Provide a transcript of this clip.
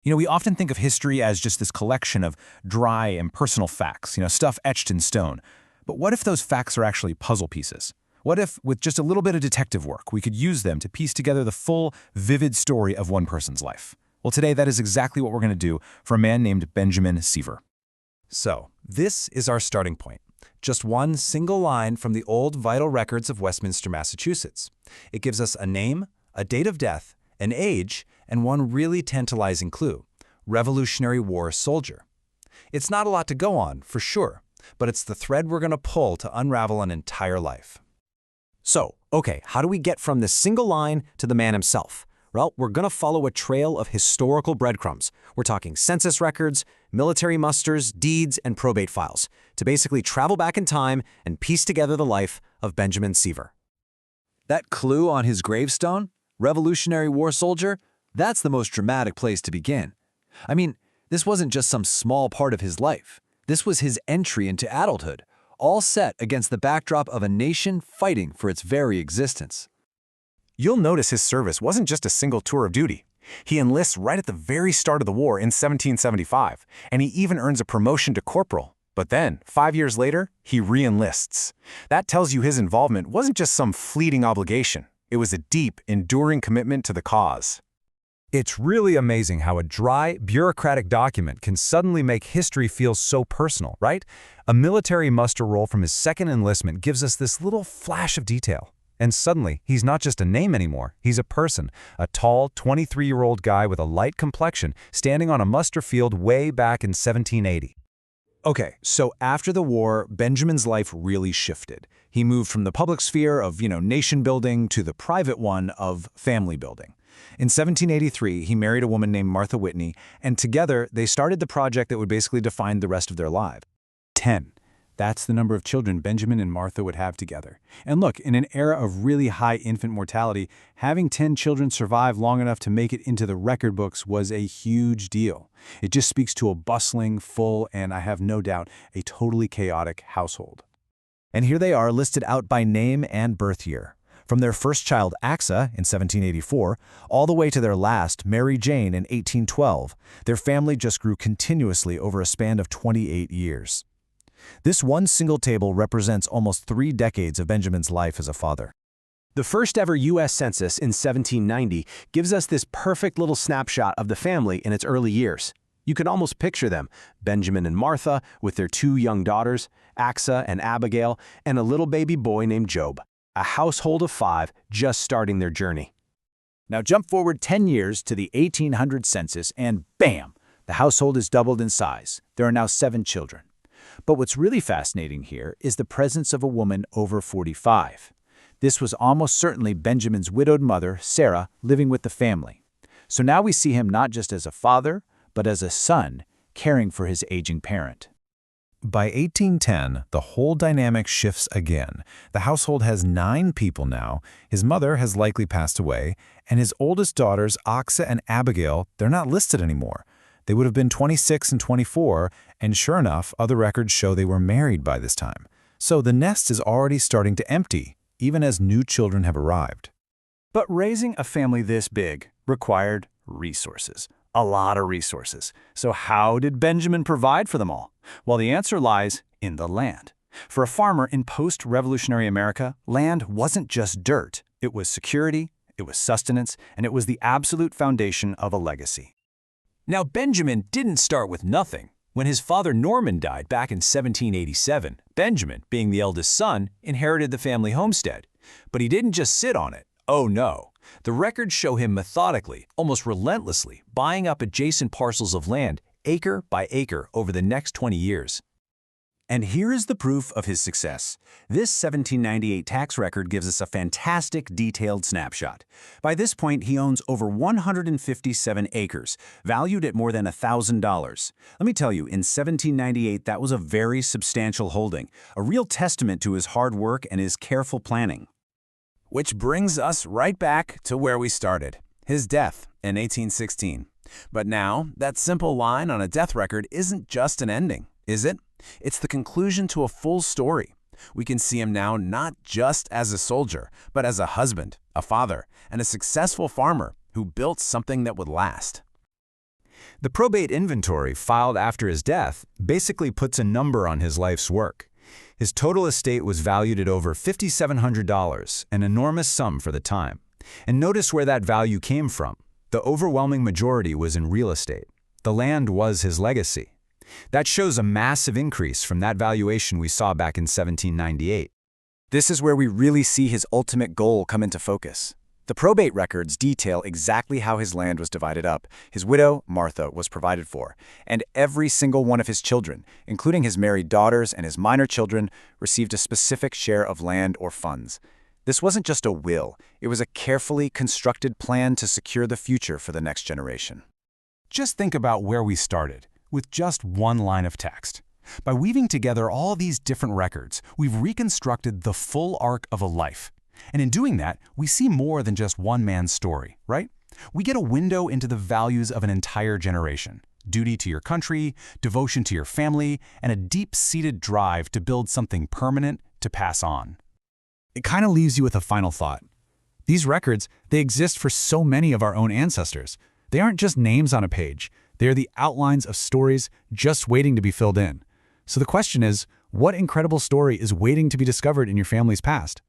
We often think of history as just this collection of dry and personal facts, stuff etched in stone. But what if those facts are actually puzzle pieces? What if, with just a little bit of detective work, we could use them to piece together the full, vivid story of one person's life? Well, today that is exactly what we're going to do for a man named Benjamin Seaver. So, this is our starting point. Just one single line from the old vital records of Westminster, Massachusetts. It gives us a name, a date of death, an age, and one really tantalizing clue: Revolutionary War soldier. It's not a lot to go on, for sure, but it's the thread we're going to pull to unravel an entire life. So, okay, how do we get from this single line to the man himself? Well, we're going to follow a trail of historical breadcrumbs. We're talking census records, military musters, deeds, and probate files to basically travel back in time and piece together the life of Benjamin Seaver. That clue on his gravestone, Revolutionary War soldier, that's the most dramatic place to begin. I mean, this wasn't just some small part of his life. This was his entry into adulthood, all set against the backdrop of a nation fighting for its very existence. You'll notice his service wasn't just a single tour of duty. He enlists right at the very start of the war in 1775, and he even earns a promotion to corporal. But then, 5 years later, he re-enlists. That tells you his involvement wasn't just some fleeting obligation. It was a deep, enduring commitment to the cause. It's really amazing how a dry, bureaucratic document can suddenly make history feel so personal, right? A military muster roll from his second enlistment gives us this little flash of detail. And suddenly, he's not just a name anymore, he's a person, a tall, 23-year-old guy with a light complexion standing on a muster field way back in 1780. Okay, so after the war, Benjamin's life really shifted. He moved from the public sphere of, nation building to the private one of family building. In 1783, he married a woman named Martha Whitney, and together they started the project that would basically define the rest of their lives. 10. That's the number of children Benjamin and Martha would have together. And look, in an era of really high infant mortality, having 10 children survive long enough to make it into the record books was a huge deal. It just speaks to a bustling, full, and I have no doubt, a totally chaotic household. And here they are listed out by name and birth year. From their first child, Axa, in 1784, all the way to their last, Mary Jane, in 1812, their family just grew continuously over a span of 28 years. This one single table represents almost 3 decades of Benjamin's life as a father. The first ever U.S. Census in 1790 gives us this perfect little snapshot of the family in its early years. You can almost picture them, Benjamin and Martha with their 2 young daughters, Axa and Abigail, and a little baby boy named Job, a household of 5 just starting their journey. Now jump forward 10 years to the 1800 census and bam, the household is doubled in size. There are now 7 children. But what's really fascinating here is the presence of a woman over 45. This was almost certainly Benjamin's widowed mother, Sarah, living with the family. So now we see him not just as a father, but as a son, caring for his aging parent. By 1810, the whole dynamic shifts again. The household has 9 people now, his mother has likely passed away, and his oldest daughters, Axa and Abigail, they're not listed anymore. They would have been 26 and 24, and sure enough, other records show they were married by this time. So the nest is already starting to empty, even as new children have arrived. But raising a family this big required resources. A lot of resources. So how did Benjamin provide for them all? Well, the answer lies in the land. For a farmer in post-revolutionary America, land wasn't just dirt. It was security, it was sustenance, and it was the absolute foundation of a legacy. Now, Benjamin didn't start with nothing. When his father Norman died back in 1787, Benjamin, being the eldest son, inherited the family homestead. But he didn't just sit on it. Oh no. The records show him methodically, almost relentlessly, buying up adjacent parcels of land, acre by acre, over the next 20 years. And here is the proof of his success. This 1798 tax record gives us a fantastic, detailed snapshot. By this point, he owns over 157 acres, valued at more than $1,000. Let me tell you, in 1798, that was a very substantial holding, a real testament to his hard work and his careful planning. Which brings us right back to where we started, his death in 1816. But now, that simple line on a death record isn't just an ending, is it? It's the conclusion to a full story. We can see him now not just as a soldier, but as a husband, a father, and a successful farmer who built something that would last. The probate inventory filed after his death basically puts a number on his life's work. His total estate was valued at over $5,700, an enormous sum for the time. And notice where that value came from. The overwhelming majority was in real estate. The land was his legacy. That shows a massive increase from that valuation we saw back in 1798. This is where we really see his ultimate goal come into focus. The probate records detail exactly how his land was divided up. His widow, Martha, was provided for, and every single one of his children, including his married daughters and his minor children, received a specific share of land or funds. This wasn't just a will, it was a carefully constructed plan to secure the future for the next generation. Just think about where we started, with just one line of text. By weaving together all these different records, we've reconstructed the full arc of a life. And in doing that, we see more than just one man's story, right? We get a window into the values of an entire generation. Duty to your country, devotion to your family, and a deep-seated drive to build something permanent to pass on. It kind of leaves you with a final thought. These records, they exist for so many of our own ancestors. They aren't just names on a page. They are the outlines of stories just waiting to be filled in. So the question is, what incredible story is waiting to be discovered in your family's past?